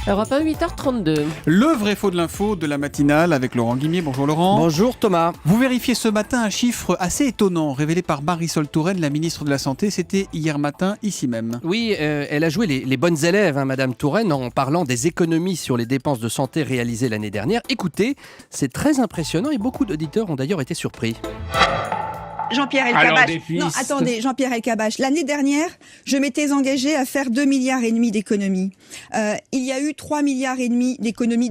Europe 1, 8h32. Le vrai faux de l'info de la matinale avec Laurent Guimier. Bonjour Laurent. Bonjour Thomas. Vous vérifiez ce matin un chiffre assez étonnant révélé par Marisol Touraine, la ministre de la Santé. C'était hier matin, ici même. Oui, elle a joué les bonnes élèves, Madame Touraine, en parlant des économies sur les dépenses de santé réalisées l'année dernière. Écoutez, c'est très impressionnant et beaucoup d'auditeurs ont d'ailleurs été surpris. Jean-Pierre Elkabbach. Non, attendez, Jean-Pierre Elkabbach. L'année dernière, je m'étais engagé à faire 2,5 milliards d'économies. Il y a eu 3,5 milliards d'économies.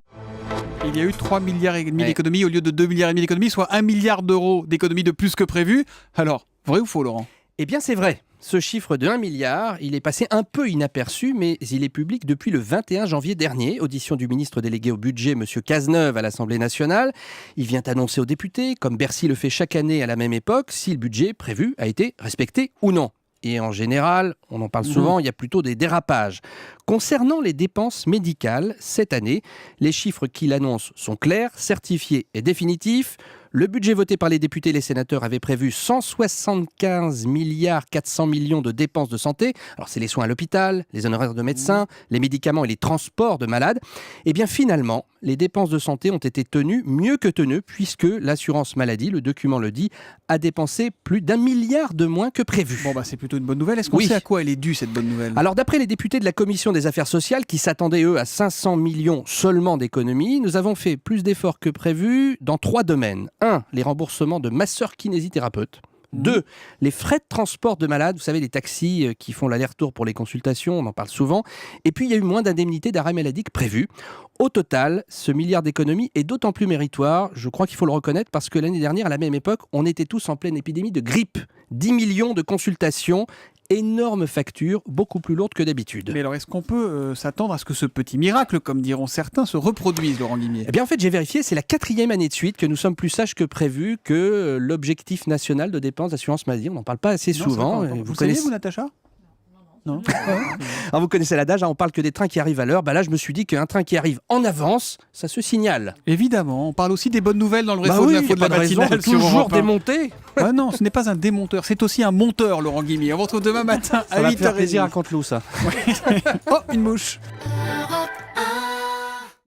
Il y a eu 3,5 milliards d'économies au lieu de 2,5 milliards d'économies, soit 1 milliard d'euros d'économies de plus que prévu. Alors, vrai ou faux, Laurent ? Eh bien, c'est vrai. Ce chiffre de 1 milliard, il est passé un peu inaperçu, mais il est public depuis le 21 janvier dernier. Audition du ministre délégué au budget, M. Cazeneuve, à l'Assemblée nationale. Il vient annoncer aux députés, comme Bercy le fait chaque année à la même époque, si le budget prévu a été respecté ou non. Et en général, on en parle souvent, il y a plutôt des dérapages. Concernant les dépenses médicales, cette année, les chiffres qu'il annonce sont clairs, certifiés et définitifs. Le budget voté par les députés et les sénateurs avait prévu 175 milliards 400 millions de dépenses de santé. Alors c'est les soins à l'hôpital, les honoraires de médecins, les médicaments et les transports de malades. Et bien finalement, les dépenses de santé ont été tenues, mieux que tenues, puisque l'assurance maladie, le document le dit, a dépensé plus d'1 milliard de moins que prévu. Bon, c'est plutôt une bonne nouvelle. Est-ce qu'on sait à quoi elle est due, cette bonne nouvelle ? Alors d'après les députés de la Commission des affaires sociales, qui s'attendaient eux à 500 millions seulement d'économies, nous avons fait plus d'efforts que prévu dans 3 domaines. 1. Les remboursements de masseurs kinésithérapeutes. 2. Les frais de transport de malades, vous savez, les taxis qui font l'aller-retour pour les consultations, on en parle souvent. Et puis, il y a eu moins d'indemnités d'arrêt maladie que prévu. Au total, ce milliard d'économies est d'autant plus méritoire, je crois qu'il faut le reconnaître, parce que l'année dernière, à la même époque, on était tous en pleine épidémie de grippe. 10 millions de consultations, énorme facture, beaucoup plus lourde que d'habitude. Mais alors, est-ce qu'on peut s'attendre à ce que ce petit miracle, comme diront certains, se reproduise, Laurent Guimier ? Eh bien, en fait, j'ai vérifié, c'est la 4e année de suite que nous sommes plus sages que prévu que l'objectif national de dépenses d'assurance maladie. On n'en parle pas assez souvent. Vous connaissez, vous, Natacha ? Non. Alors vous connaissez l'adage, on parle que des trains qui arrivent à l'heure. Là, je me suis dit qu'un train qui arrive en avance, ça se signale. Évidemment, on parle aussi des bonnes nouvelles dans le réseau de l'info de la matinale. Toujours démonter. Ah non, ce n'est pas un démonteur, c'est aussi un monteur, Laurent Guimier. On se retrouve demain matin à 8h30. Ça va faire plaisir à Canteloup, ça. Oh, une mouche.